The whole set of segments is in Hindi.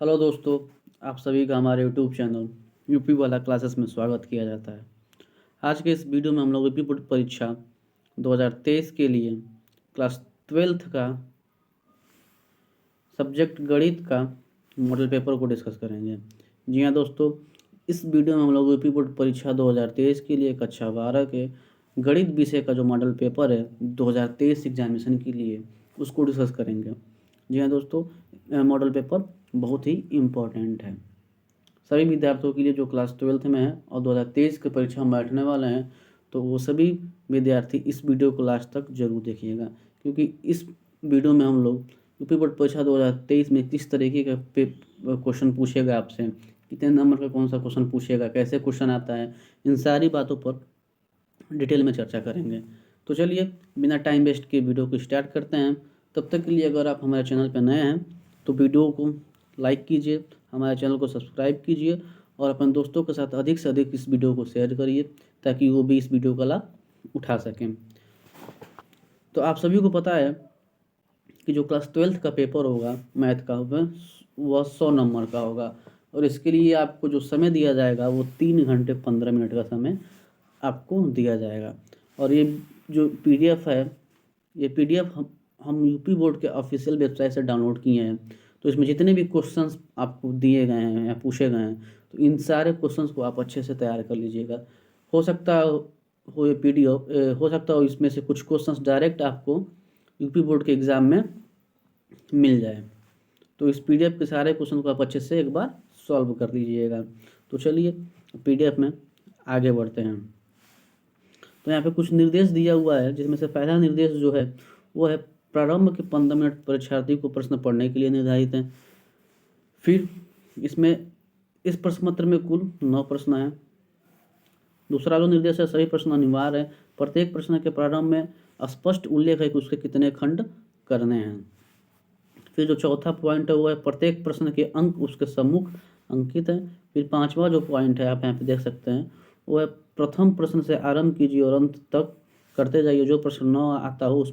हेलो दोस्तों, आप सभी का हमारे यूट्यूब चैनल यूपी वाला क्लासेस में स्वागत किया जाता है। आज के इस वीडियो में हम लोग यूपी बोर्ड परीक्षा 2023 के लिए क्लास 12th का सब्जेक्ट गणित का मॉडल पेपर को डिस्कस करेंगे। जी हाँ दोस्तों, इस वीडियो में हम लोग यूपी बोर्ड परीक्षा 2023 के लिए कक्षा 12 के गणित विषय का जो मॉडल पेपर है 2023 एग्जामिनेशन के लिए उसको डिस्कस करेंगे। जी हाँ दोस्तों, मॉडल पेपर बहुत ही इम्पोर्टेंट है सभी विद्यार्थियों के लिए जो क्लास 12th में है और 2023 की परीक्षा में बैठने वाले हैं। तो वो सभी विद्यार्थी इस वीडियो को लास्ट तक जरूर देखिएगा, क्योंकि इस वीडियो में हम लोग यूपी बोर्ड परीक्षा 2023 में किस तरीके का क्वेश्चन पूछेगा आपसे, कितने नंबर का कौन सा क्वेश्चन पूछेगा, कैसे क्वेश्चन आता है, इन सारी बातों पर डिटेल में चर्चा करेंगे। तो चलिए बिना टाइम वेस्ट के वीडियो को स्टार्ट करते हैं। तब तक के लिए अगर आप हमारे चैनल पर नए हैं तो वीडियो को लाइक कीजिए, हमारे चैनल को सब्सक्राइब कीजिए और अपने दोस्तों के साथ अधिक से अधिक इस वीडियो को शेयर करिए ताकि वो भी इस वीडियो का लाभ उठा सकें। तो आप सभी को पता है कि जो क्लास 12th का पेपर होगा मैथ का वह 100 नंबर का होगा और इसके लिए आपको जो समय दिया जाएगा वो 3 घंटे 15 मिनट का समय आपको दिया जाएगा। और ये जो PDF है, ये PDF हम यूपी बोर्ड के ऑफिशियल वेबसाइट से डाउनलोड किए हैं। तो इसमें जितने भी क्वेश्चंस आपको दिए गए हैं या पूछे गए हैं तो इन सारे क्वेश्चंस को आप अच्छे से तैयार कर लीजिएगा। हो सकता हो ये PDF हो सकता हो इसमें से कुछ क्वेश्चंस डायरेक्ट आपको यूपी बोर्ड के एग्ज़ाम में मिल जाए। तो इस PDF के सारे क्वेश्चन को आप अच्छे से एक बार सॉल्व कर लीजिएगा। तो चलिए PDF में आगे बढ़ते हैं। तो यहाँ पे कुछ निर्देश दिया हुआ है, जिसमें से पहला निर्देश जो है वो है प्रारंभ के 15 मिनट परीक्षार्थी को प्रश्न पढ़ने के लिए निर्धारित हैं। फिर इसमें इस प्रश्न पत्र में कुल 9 प्रश्न हैं। दूसरा जो निर्देश है सभी प्रश्न अनिवार्य है, प्रत्येक प्रश्न के प्रारंभ में स्पष्ट उल्लेख है कि उसके कितने खंड करने हैं। फिर जो चौथा पॉइंट है वो है प्रत्येक प्रश्न के अंक उसके सम्मुख अंकित हैं। फिर पांचवा जो पॉइंट है आप यहाँ पे देख सकते हैं वो है प्रथम प्रश्न से आरंभ कीजिए और अंत तक करते जाइए, जो प्रश्न न आता हो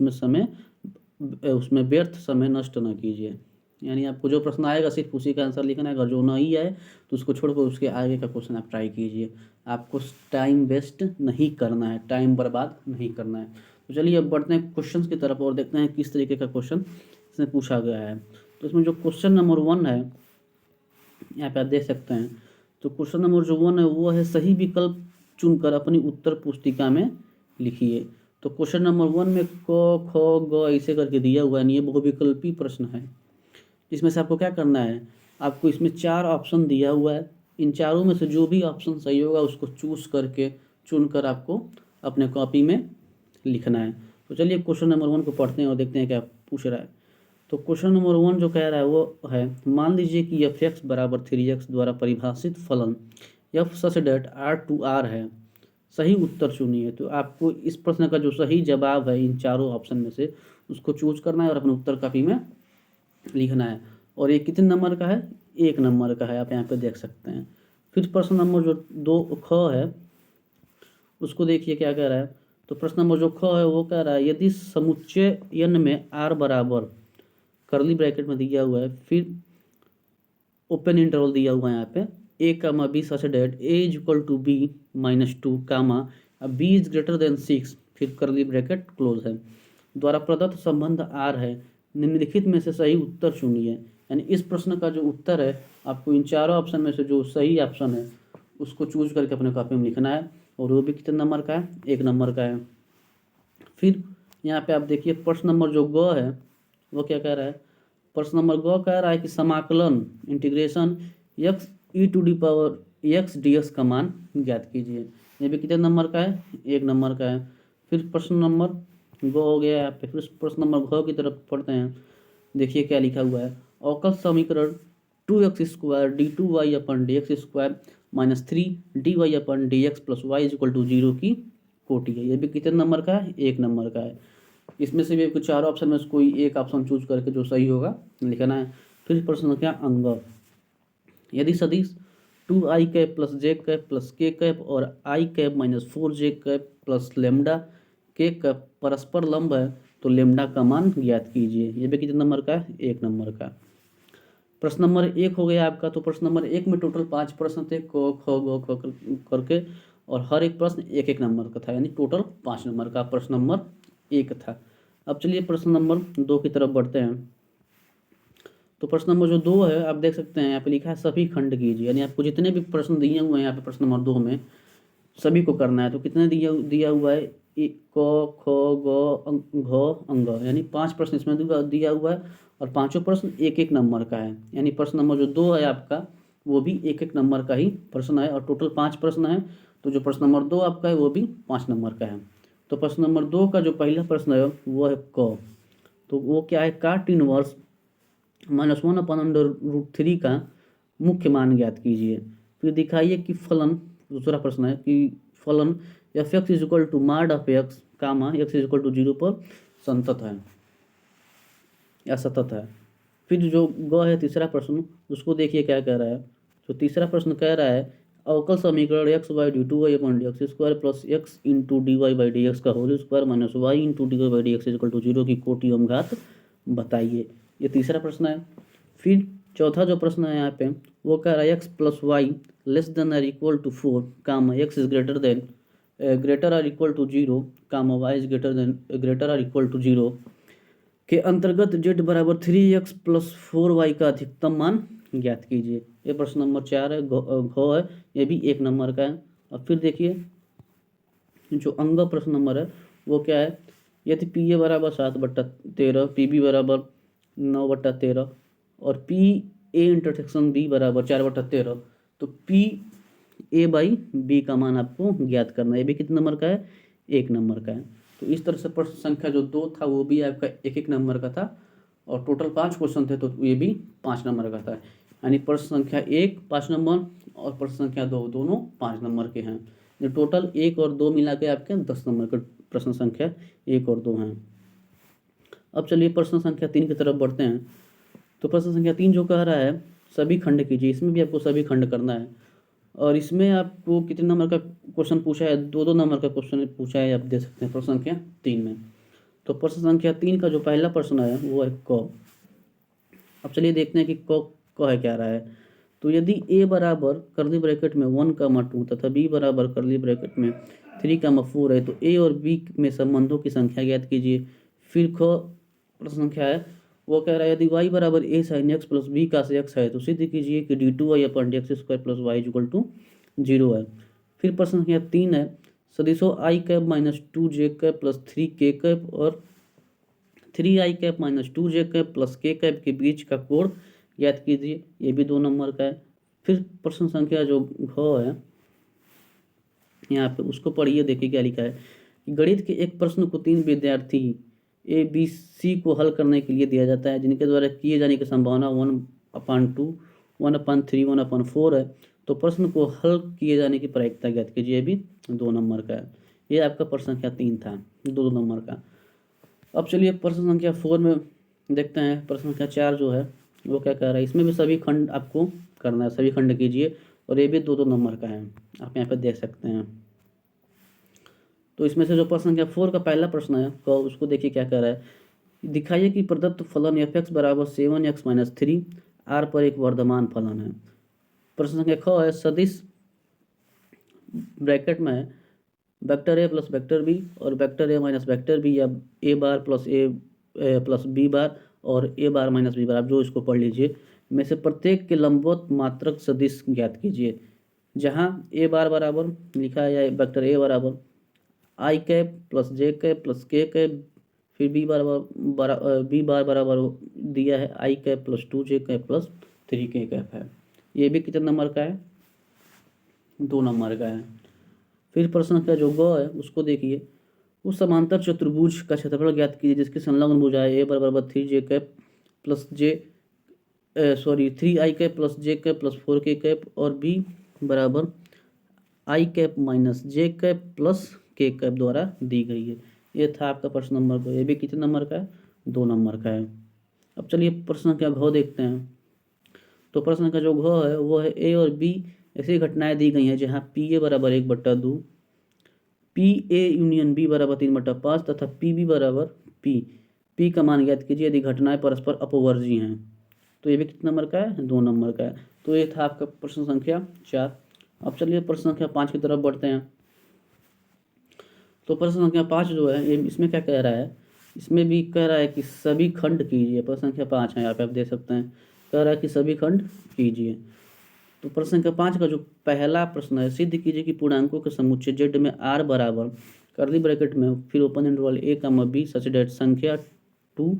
उसमें व्यर्थ समय नष्ट न कीजिए। यानी आपको जो प्रश्न आएगा सिर्फ उसी का आंसर लिखना है, अगर जो नहीं आए तो उसको छोड़कर उसके आगे का क्वेश्चन आप ट्राई कीजिए। आपको टाइम वेस्ट नहीं करना है, टाइम बर्बाद नहीं करना है। तो चलिए अब बढ़ते हैं क्वेश्चन की तरफ और देखते हैं किस तरीके का क्वेश्चन इसमें पूछा गया है। तो इसमें जो क्वेश्चन नंबर 1 है यहाँ पे आप देख सकते हैं। तो क्वेश्चन नंबर जो 1 है वो है सही विकल्प चुनकर अपनी उत्तर पुस्तिका में लिखिए। तो क्वेश्चन नंबर 1 में क ख ग ऐसे करके दिया हुआ है, ये बहुविकल्पी प्रश्न है। इसमें से आपको क्या करना है, आपको इसमें 4 ऑप्शन दिया हुआ है, इन चारों में से जो भी ऑप्शन सही होगा उसको चुनकर आपको अपने कॉपी में लिखना है। तो चलिए क्वेश्चन नंबर 1 को पढ़ते हैं और देखते हैं क्या पूछ रहा है। तो क्वेश्चन नंबर 1 जो कह रहा है वो है मान लीजिए कि f(x) बराबर 3x द्वारा परिभाषित फलन f सच डेट R2R है, सही उत्तर चुनिए। तो आपको इस प्रश्न का जो सही जवाब है इन चारों ऑप्शन में से उसको चूज करना है और अपने उत्तर कॉपी में लिखना है। और ये कितने नंबर का है, 1 नंबर का है, आप यहाँ पे देख सकते हैं। फिर प्रश्न नंबर जो 2 ख है उसको देखिए क्या कह रहा है। तो प्रश्न नंबर जो ख है वो कह रहा है यदि समुच्चय n में r बराबर करली ब्रैकेट में दिया हुआ है, फिर ओपन इंटरवल दिया हुआ है यहाँ पे a, b such that a=b-2 comma b=6, फिर करली ब्रैकेट क्लोज है, द्वारा प्रदत्त संबंध r है, निम्नलिखित में से सही उत्तर चुनिए। यानी इस प्रश्न का जो उत्तर है आपको इन चारों ऑप्शन में से जो सही ऑप्शन है उसको चूज करके अपने कॉपी में लिखना है, और वो भी कितने नंबर का है, 1 नंबर का है। फिर यहाँ पे आप देखिए प्रश्न नंबर जो ग है वो क्या कह रहा है। प्रश्न नंबर ग कह रहा है कि समाकलन इंटीग्रेशन x dx का मान ज्ञात कीजिए। ये भी कितने नंबर का है, 1 नंबर का है। फिर प्रश्न नंबर ग हो गया है। फिर प्रश्न नंबर घ की तरफ पढ़ते हैं, देखिए क्या लिखा हुआ है। अवकल समीकरण 2x² d2y/dx² -3dy/dx+y = 0 की कोटि है। ये भी कितने नंबर का है, 1 नंबर का है। इसमें से भी कुछ 4 ऑप्शन में से कोई एक ऑप्शन चूज करके जो सही होगा लिखना है। फिर प्रश्न संख्या अंग, यदि सदिश 2i cap plus j cap plus k cap और i cap -4j cap plus lambda k cap परस्पर लंब है तो लेमडा का मान ज्ञात कीजिए। ये भी कितने नंबर का है, 1 नंबर का। प्रश्न नंबर 1 हो गया आपका। तो प्रश्न नंबर 1 में टोटल 5 प्रश्न थे, क ख ग ख करके, और हर एक प्रश्न 1-1 नंबर का था, यानी टोटल 5 नंबर का प्रश्न नंबर 1 था। अब चलिए प्रश्न नंबर 2 की तरफ बढ़ते हैं। तो प्रश्न नंबर जो 2 है, आप देख सकते हैं यहाँ पे लिखा है सभी खंड कीजिए, यानी आपको जितने भी प्रश्न दिए हुए हैं यहाँ पे प्रश्न नंबर 2 में सभी को करना है। तो कितने दिया हुआ है, क ख ग घ अंग, यानी 5 प्रश्न इसमें दिया हुआ है, और पांचों प्रश्न 1-1 नंबर का है, यानी प्रश्न नंबर जो 2 है आपका वो भी 1-1 नंबर का ही प्रश्न है, और टोटल 5 प्रश्न है। तो जो प्रश्न नंबर 2 आपका है वो भी 5 नंबर का है। तो प्रश्न नंबर 2 का जो पहला प्रश्न है वो है क। तो वो क्या है, काट इनवर्स -1/√3 का मुख्य मान ज्ञात कीजिए। फिर दिखाइए कि फलन, दूसरा प्रश्न है कि फलन f(x) = mod of x, x = 0 पर संतत है या सतत है। फिर जो ग है तीसरा प्रश्न, उसको देखिए क्या कह रहा है। तो तीसरा प्रश्न कह रहा है अवकल समीकरण x/2y/dx² plus x into dy/dx का whole square minus y into dy/dx = 0 की कोटि एवं घात बताइए। ये तीसरा प्रश्न है। फिर चौथा जो प्रश्न है यहाँ पे वो कह रहा है x + y < < 4, x is greater or equal to 0, y is greater or equal to 0 के अंतर्गत z बराबर 3x + 4y का अधिकतम मान ज्ञात कीजिए। ये प्रश्न नंबर 4 है, घ है, ये भी 1 नंबर का है। अब फिर देखिए जो अंग प्रश्न नंबर है वो क्या है, यदि पी ए बराबर 7/13, पी बी बराबर 9/13 और पी ए इंटरसेक्शन बी बराबर 4/13, तो पी ए बाई बी का मान आपको ज्ञात करना है। ये भी कितने नंबर का है, 1 नंबर का है। तो इस तरह से प्रश्न संख्या जो 2 था वो भी आपका 1-1 नंबर का था, और टोटल 5 क्वेश्चन थे तो ये भी 5 नंबर का था। यानी प्रश्न संख्या 1 5 नंबर और प्रश्न संख्या 2 दोनों 5 नंबर के हैं। जो टोटल 1 और 2 मिला के आपके 10 नंबर का प्रश्न संख्या 1 और 2 हैं। अब चलिए प्रश्न संख्या 3 की तरफ बढ़ते हैं। तो प्रश्न संख्या 3 जो कह रहा है सभी खंड कीजिए, इसमें भी आपको सभी खंड करना है, और इसमें आपको कितने नंबर का क्वेश्चन पूछा है, 2-2 नंबर का क्वेश्चन पूछा है, आप देख सकते हैं प्रश्न संख्या 3 में। तो प्रश्न संख्या 3 का जो पहला प्रश्न है वो है क। अब चलिए देखते हैं कि क है क्या रहा है। तो यदि a बराबर कर्ली ब्रैकेट में 1, 2 तथा b बराबर कर्ली ब्रैकेट में 3, 4 है, तो a और b में संबंधों की संख्या ज्ञात कीजिए। फिर ख प्रश्न संख्या है वो कह रहा है यदि y बराबर a sin x plus b का से x है तो सिद्ध कीजिए कि d2y/dx² प्लस y = 0 है। फिर प्रश्न संख्या 3 है सदिशों i cap minus 2j cap plus 3k cap और 3i cap minus 2j cap plus k cap के बीच का कोण ज्ञात कीजिए। ये भी 2 नंबर का है। फिर प्रश्न संख्या जो घ है यहाँ पे उसको पढ़िए, देखिए क्या लिखा है कि गणित के एक प्रश्न को 3 विद्यार्थी ए बी सी को हल करने के लिए दिया जाता है जिनके द्वारा किए जाने की संभावना 1/2, 1/3, 1/4 है। तो प्रश्न को हल किए जाने की प्रायिकता ज्ञात कीजिए। ये भी 2 नंबर का है। ये आपका प्रश्न संख्या 3 था, 2 नंबर का। अब चलिए प्रश्न संख्या 4 में देखते हैं। प्रश्न संख्या 4 जो है वो क्या कह रहा है, इसमें भी सभी खंड आपको करना है, सभी खंड कीजिए, और ये भी 2-2 नंबर का है, आप यहाँ पे देख सकते हैं। तो इसमें से जो प्रश्न संख्या 4 का पहला प्रश्न है तो उसको देखिए क्या कह रहा है, दिखाइए कि प्रदत्त फलन f(x) बराबर 7x - 3 r पर एक वर्धमान फलन है। प्रश्न संख्या ख है सदिश ब्रैकेट में vector a plus vector b और vector a minus vector b या a bar plus a plus b बार और a बार माइनस b बार, आप जो इसको पढ़ लीजिए, में से प्रत्येक के लंबवत मात्रक सदिश ज्ञात कीजिए। जहाँ a बार बराबर लिखा है या वेक्टर a बराबर i cap plus j cap plus k cap, फिर b बार बराबर दिया है i cap plus 2j cap plus 3k cap है। ये भी कितने नंबर का है, 2 नंबर का है। फिर प्रश्न का जो ग है उसको देखिए, उस समांतर चतुर्भुज का क्षेत्रफल ज्ञात कीजिए जिसकी संलग्न भुजाएं a बराबर 3j cap plus 3i cap plus j cap plus 4k cap और b बराबर i cap minus j cap plus k cap द्वारा दी गई है। ये था आपका प्रश्न नंबर 2। ये भी कितने नंबर का है, 2 नंबर का है। अब चलिए प्रश्न का घ देखते हैं। तो प्रश्न का जो घ है वो है a और b ऐसी घटनाएं दी गई हैं जहाँ पी ए बराबर 1/2, पी ए यूनियन बी बराबर 3/5 तथा पी बी बराबर पी का मान ज्ञात कीजिए यदि घटनाएं परस्पर अपवर्जी हैं। तो ये भी कितने नंबर का है, 2 नंबर का है। तो ये था आपका प्रश्न संख्या 4। अब चलिए प्रश्न संख्या 5 की तरफ बढ़ते हैं। तो प्रश्न संख्या 5 जो है ये इसमें क्या कह रहा है, इसमें भी कह रहा है कि सभी खंड कीजिए। प्रश्न संख्या 5 है, यहाँ पे आप देख सकते हैं, कह रहा है कि सभी खंड कीजिए। तो प्रश्न संख्या 5 का जो पहला प्रश्न है, सिद्ध कीजिए कि पूर्णांकों के समुच्चय जेड में आर बराबर कर्ली ब्रैकेट में फिर ओपन इंटरवल ए कामा बी सच डेट संख्या 2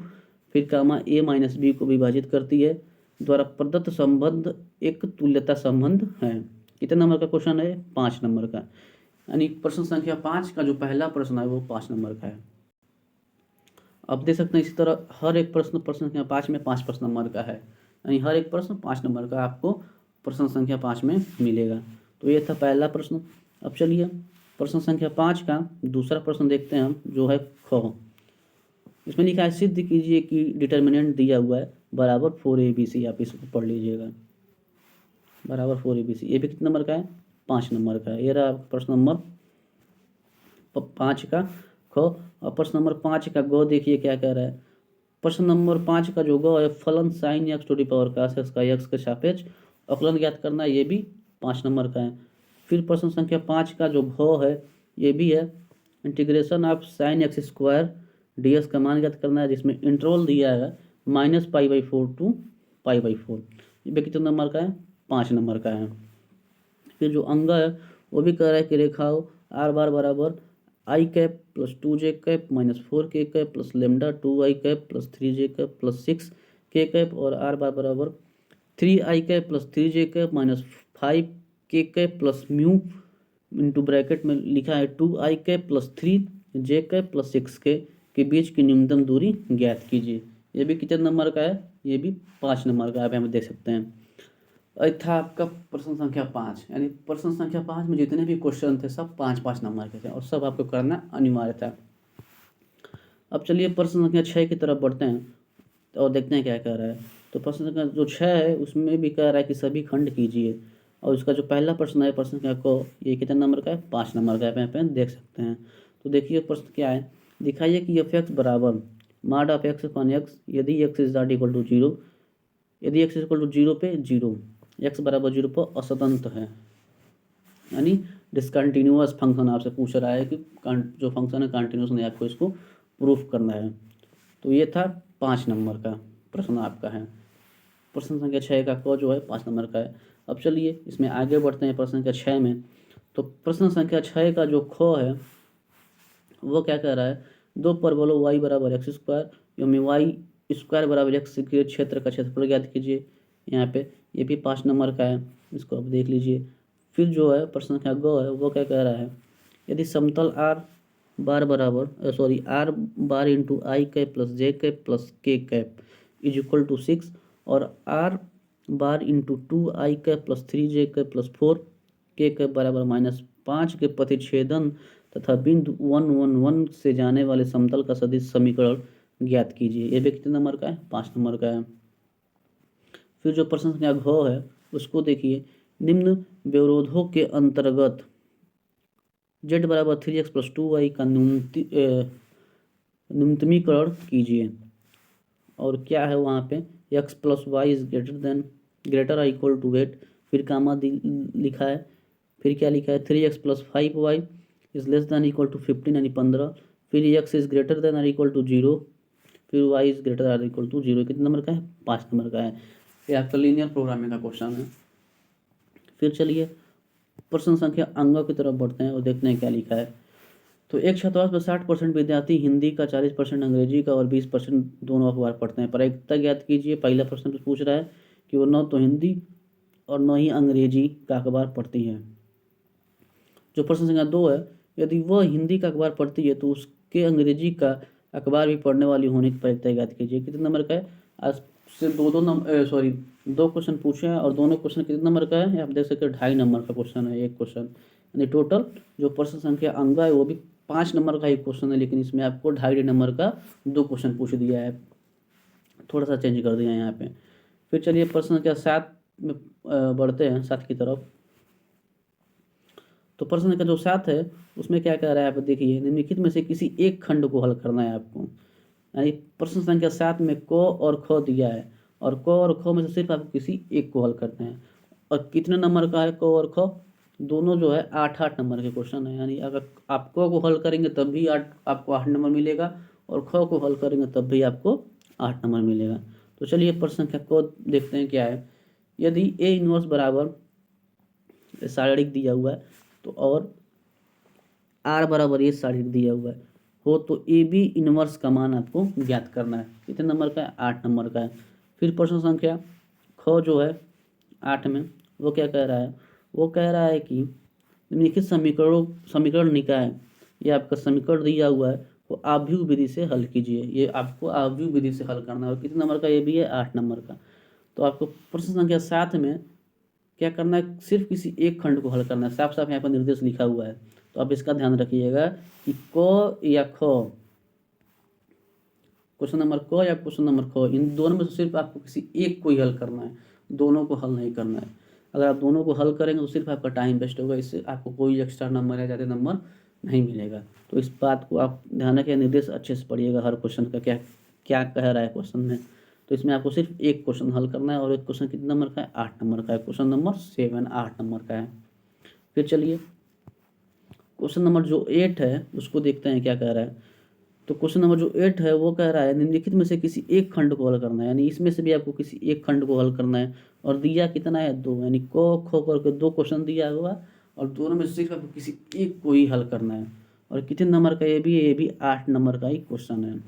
फिर कामा ए माइनस बी को विभाजित करती है द्वारा प्रदत्त संबंध एक तुल्यता संबंध है। कितने नंबर का क्वेश्चन है, 5 नंबर का। यानी प्रश्न संख्या 5 का जो पहला प्रश्न है वो 5 नंबर का है। अब देख सकते हैं इसी तरह हर एक प्रश्न संख्या 5 में 5 नंबर का है, यानी हर एक प्रश्न 5 नंबर का आपको प्रश्न संख्या 5 में मिलेगा। तो ये था पहला प्रश्न। अब चलिए प्रश्न संख्या 5 का दूसरा प्रश्न देखते हैं हम, जो है ख। इसमें लिखा है सिद्ध कीजिए कि डिटर्मिनेंट दिया हुआ है बराबर 4abc, आप इसको पढ़ लीजिएगा, बराबर 4abc। ये भी कितने नंबर का है, 5 नंबर का है। ये रहा प्रश्न नंबर 5 का ख। और प्रश्न नंबर 5 का ग देखिए क्या कह रहा है। प्रश्न नंबर 5 का जो ग है, फलन sine x to the power cos x का एक्स के सापेक्ष अवकलन ज्ञात करना, ये भी 5 नंबर का है। फिर प्रश्न संख्या 5 का जो घ है ये भी है, integration of sine x square D x का मान ज्ञात करना है, जिसमें इंटरवल दिया है -π/4 टू π/4। ये भी कितने नंबर का है, 5 नंबर का है। फिर जो अंग है वो भी कह रहा है कि रेखाओं आर बार बराबर i cap plus 2j cap minus 4k cap plus lambda 2i cap plus 3j cap plus 6k cap और आर बार बराबर 3i cap plus 3j cap minus 5k cap plus mu into bracket में लिखा है 2i cap plus 3j cap plus 6k के बीच की न्यूनतम दूरी ज्ञात कीजिए। ये भी कितने नंबर का है, ये भी 5 नंबर का है, आप यहाँ देख सकते हैं। था आपका प्रश्न संख्या 5। यानी प्रश्न संख्या 5 में जितने भी क्वेश्चन थे सब 5-5 नंबर के थे और सब आपको करना अनिवार्य था। अब चलिए प्रश्न संख्या 6 की तरफ बढ़ते हैं और देखते हैं क्या कह रहा है। तो प्रश्न संख्या जो 6 है उसमें भी कह रहा है कि सभी खंड कीजिए, और उसका जो पहला प्रश्न है प्रश्न संख्या को, ये कितने नंबर का है, 5 नंबर का है, यहाँ पे देख सकते हैं। तो देखिए प्रश्न क्या है, दिखाइए कि f(x) बराबर mod of x upon x यदि x is not equal to 0, यदि x इक्वल टू 0 पे 0, x बराबर 0 पर असतंत्र है, यानी डिसकंटिन्यूअस फंक्शन आपसे पूछ रहा है कि जो फंक्शन है कंटिन्यूस नहीं, आपको इसको प्रूफ करना है। तो ये था 5 नंबर का प्रश्न आपका है। प्रश्न संख्या 6 का क जो है 5 नंबर का है। अब चलिए इसमें आगे बढ़ते हैं प्रश्न संख्या 6 में। तो प्रश्न संख्या 6 का जो ख है वो क्या कह रहा है, दो परवलों y बराबर एक्स स्क्वायर यानी y स्क्वायर बराबर एक्स के क्षेत्र का क्षेत्रफल ज्ञात कीजिए। यहाँ पे ये भी 5 नंबर का है, इसको आप देख लीजिए। फिर जो है प्रश्न संख्या ग है वो क्या कह रहा है, यदि समतल आर बार बराबर are bar into I cap plus J cap plus के कैप इज इक्वल टू 6 और r bar into 2i cap plus 3j cap plus 4k cap बराबर -5 के प्रतिच्छेदन तथा बिंदु 1 1 1 से जाने वाले समतल का सदिश समीकरण ज्ञात कीजिए। ये भी कितने नंबर का है, 5 नंबर का है। फिर जो प्रश्न संख्या घ है उसको देखिए, निम्न व्यवरोधों के अंतर्गत z बराबर 3x प्लस 2y का न्यूनतमीकरण कीजिए। और क्या है वहाँ पे, x plus y is greater equal to 8, फिर कामा लिखा है, फिर क्या लिखा है 3x plus 5y is less than equal to 15 यानी 15, फिर x is greater than equal to 0, फिर y is greater equal to 0। कितने नंबर का है, 5 नंबर का है। ये आपका लीनियर प्रोग्रामिंग का क्वेश्चन है। फिर चलिए प्रश्न संख्या अंगों की तरफ बढ़ते हैं और देखते हैं क्या लिखा है। तो एक छात्रावास में 60% विद्यार्थी हिंदी का, 40% अंग्रेजी का और 20% दोनों अखबार पढ़ते हैं। प्रायिकता ज्ञात कीजिए। पहला प्रश्न पूछ रहा है कि वो न तो हिंदी और न ही अंग्रेजी का अखबार पढ़ती है। जो प्रश्न संख्या 2 है, यदि वह हिंदी का अखबार पढ़ती है तो उसके अंग्रेजी का अखबार भी पढ़ने वाली होने की प्रायिकता ज्ञात कीजिए। कितने नंबर का है, आज से दो क्वेश्चन पूछे हैं और दोनों क्वेश्चन कितने नंबर का है, आप देख सकते हैं 2.5 नंबर का क्वेश्चन है एक क्वेश्चन। यानी टोटल जो प्रश्न संख्या अंग है वो भी 5 नंबर का एक क्वेश्चन है, लेकिन इसमें आपको 2.5 नंबर का 2 क्वेश्चन पूछ दिया है, थोड़ा सा चेंज कर दिया है यहाँ पे। फिर चलिए प्रश्न संख्या 7 में बढ़ते हैं, 7 की तरफ। तो प्रश्न संख्या जो 7 है उसमें क्या कह रहा है, आप देखिए, निम्नलिखित में से किसी एक खंड को हल करना है आपको। यानी प्रश्न संख्या 7 में क और ख दिया है और क और ख में से सिर्फ आपको किसी एक को हल करना है। और कितने नंबर का है क और ख, दोनों जो है 8-8 नंबर के क्वेश्चन है। यानी अगर आप क को हल करेंगे तब भी आपको 8 नंबर मिलेगा, और ख को हल करेंगे तब भी आपको 8 नंबर मिलेगा। तो चलिए प्रश्न संख्या को देखते हैं क्या है। यदि ए इनवर्स बराबर शारीरिक दिया हुआ है तो और आर बराबर ये शारीरिक दिया हुआ है हो तो ए बी इनवर्स का मान आपको ज्ञात करना है। कितने नंबर का है? 8 नंबर का है। फिर प्रश्न संख्या ख जो है 8 में, वो क्या कह रहा है? वो कह रहा है कि निम्नलिखित समीकरण निकाय, ये आपका समीकरण दिया हुआ है, वो आव्यूह विधि से हल कीजिए। ये आपको आव्यूह विधि से हल करना है। और कितने नंबर का ये भी है? 8 नंबर का। तो आपको प्रश्न संख्या 7 में क्या करना है? सिर्फ किसी एक खंड को हल करना है। साफ साफ यहाँ पर निर्देश लिखा हुआ है, तो आप इसका ध्यान रखिएगा कि क या ख, क्वेश्चन नंबर क या क्वेश्चन नंबर ख, इन दोनों में से सिर्फ आपको किसी एक को ही हल करना है, दोनों को हल नहीं करना है। अगर आप दोनों को हल करेंगे तो सिर्फ आपका टाइम वेस्ट होगा, इससे आपको कोई एक्स्ट्रा नंबर या ज़्यादा नंबर नहीं मिलेगा। तो इस बात को आप ध्यान रखें, निर्देश अच्छे से पढ़िएगा हर क्वेश्चन का क्या क्या कह रहा है क्वेश्चन में। तो इसमें आपको सिर्फ एक क्वेश्चन हल करना है, और एक क्वेश्चन कितने नंबर का है? 8 नंबर का है। क्वेश्चन नंबर 7 8 नंबर का है। फिर चलिए क्वेश्चन नंबर जो 8 है उसको देखते हैं क्या कह रहा है। तो क्वेश्चन नंबर जो 8 है वो कह रहा है निम्नलिखित में से किसी एक खंड को हल करना है। यानी इसमें से भी आपको किसी एक खंड को हल करना है, और दिया कितना है? 2। यानी क ख करके 2 क्वेश्चन दिया हुआ, और दोनों में से सिर्फ आपको किसी एक को ही हल करना है। और कितने नंबर का ये भी है? ये भी 8 नंबर का ही क्वेश्चन है।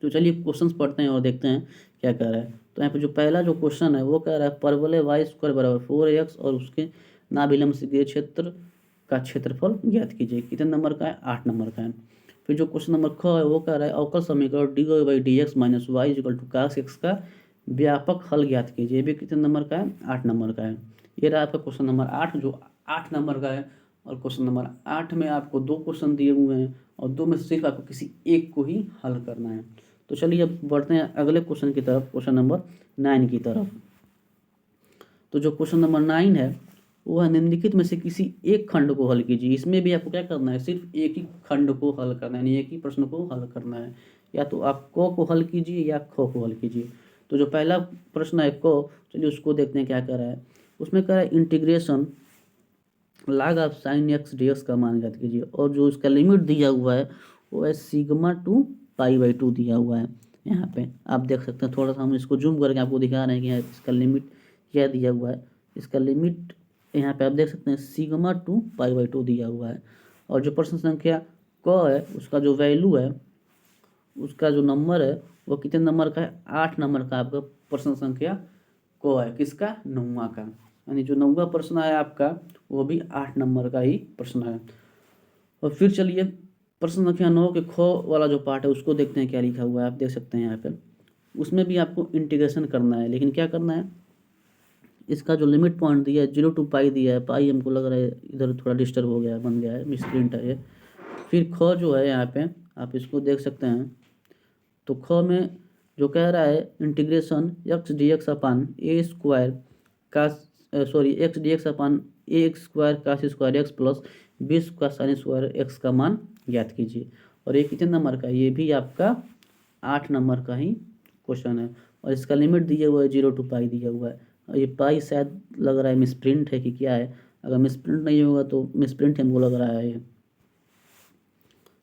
तो चलिए क्वेश्चन पढ़ते हैं और देखते हैं क्या कह रहा है। तो यहाँ पे जो पहला जो क्वेश्चन है वो कह रहा है परवलय वाई स्क्वायर बराबर 4x और उसके नाभिलंब से दिए क्षेत्र का क्षेत्रफल ज्ञात कीजिए। कितने नंबर का है? 8 नंबर का है। फिर जो क्वेश्चन नंबर ख है वो कह रहा है अवकल समीकरण D Y by D X minus Y equal to cos X का व्यापक हल ज्ञात कीजिए। ये भी कितने नंबर का है? 8 नंबर का है। ये रहा आपका क्वेश्चन नंबर 8 जो 8 नंबर का है। और क्वेश्चन नंबर 8 में आपको 2 क्वेश्चन दिए हुए हैं, और 2 में से सिर्फ आपको किसी एक को ही हल करना है। तो चलिए अब बढ़ते हैं अगले क्वेश्चन की तरफ, क्वेश्चन नंबर 9 की तरफ। तो जो क्वेश्चन नंबर 9 है वो है निम्नलिखित में से किसी एक खंड को हल कीजिए। इसमें भी आपको क्या करना है? सिर्फ एक ही खंड को हल करना है, यानी एक ही प्रश्न को हल करना है। या तो आप क को हल कीजिए या ख को हल कीजिए। तो जो पहला प्रश्न है क, चलिए उसको देखते हैं क्या कर रहा है। उसमें कह रहा है integration log of sine x d x का मान ज्ञात कीजिए, और जो इसका लिमिट दिया हुआ है वो है सिग्मा टू पाई बाई 2 दिया हुआ है। यहाँ पे आप देख सकते हैं, थोड़ा सा हम इसको जूम करके आपको दिखा रहे हैं कि यहाँ इसका लिमिट क्या दिया हुआ है। इसका लिमिट यहाँ पे आप देख सकते हैं सिग्मा टू पाई बाई 2 दिया हुआ है। और जो प्रश्न संख्या क है उसका जो वैल्यू है, उसका जो नंबर है वो कितने नंबर का है? 8 नंबर का आपका प्रश्न संख्या क है। किसका? 9वां का। यानी जो 9वां प्रश्न है आपका वो भी 8 नंबर का ही प्रश्न है। और फिर चलिए प्रश्न संख्या 9 के ख वाला जो पार्ट है उसको देखते हैं क्या लिखा हुआ है। आप देख सकते हैं यहाँ पे उसमें भी आपको इंटीग्रेशन करना है, लेकिन क्या करना है? इसका जो लिमिट पॉइंट दिया है 0 टू पाई दिया है। पाई हमको लग रहा है इधर थोड़ा डिस्टर्ब हो गया है, बन गया है, मिसप्रिंट है ये। फिर ख जो है यहाँ पे आप इसको देख सकते हैं। तो ख में जो कह रहा है integration x d x upon a square का x d x upon a x square cos square x plus 20 का साइन स्क्वायर एक्स का मान ज्ञात कीजिए। और ये कितने नंबर का है? ये भी आपका 8 नंबर का ही क्वेश्चन है। और इसका लिमिट दिया हुआ है 0 टू पाई दिया हुआ है। और ये पाई शायद लग रहा है मिसप्रिंट है कि क्या है। अगर मिसप्रिंट नहीं होगा तो मिसप्रिंट हमको लग रहा है ये।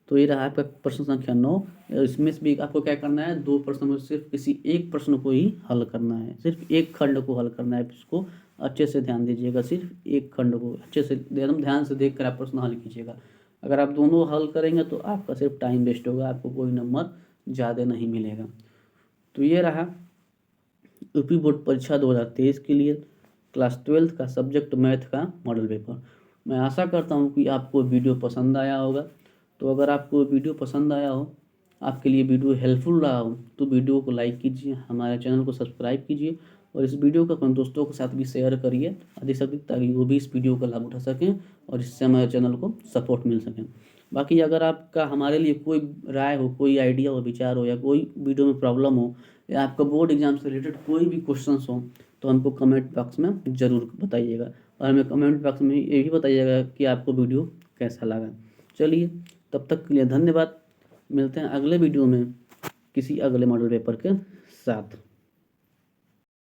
तो ये रहा आपका प्रश्न संख्या 9। इसमें से भी आपको क्या करना है? 2 प्रश्न में सिर्फ किसी एक प्रश्न को ही हल करना है, सिर्फ एक खंड को हल करना है। इसको अच्छे से ध्यान दीजिएगा, सिर्फ एक खंड को अच्छे से एकदम ध्यान से देख कर आप प्रश्न हल कीजिएगा। अगर आप दोनों हल करेंगे तो आपका सिर्फ टाइम वेस्ट होगा, आपको कोई नंबर ज़्यादा नहीं मिलेगा। तो ये रहा यूपी बोर्ड परीक्षा 2023 के लिए क्लास 12 का सब्जेक्ट मैथ का मॉडल पेपर। मैं आशा करता हूँ कि आपको वीडियो पसंद आया होगा। तो अगर आपको वीडियो पसंद आया हो, आपके लिए वीडियो हेल्पफुल रहा हो, तो वीडियो को लाइक कीजिए, हमारे चैनल को सब्सक्राइब कीजिए, और इस वीडियो को अपने दोस्तों के साथ भी शेयर करिए अधिक से अधिक, ताकि वो भी इस वीडियो का लाभ उठा सकें और इससे हमारे चैनल को सपोर्ट मिल सकें। बाकी अगर आपका हमारे लिए कोई राय हो, कोई आइडिया हो, विचार हो, या कोई वीडियो में प्रॉब्लम हो, या आपका बोर्ड एग्जाम से रिलेटेड कोई भी क्वेश्चंस हो, तो हमको कमेंट बॉक्स में ज़रूर बताइएगा। और हमें कमेंट बॉक्स में ये भी बताइएगा कि आपको वीडियो कैसा लगा। चलिए तब तक के लिए धन्यवाद। मिलते हैं अगले वीडियो में किसी अगले मॉडल पेपर के साथ।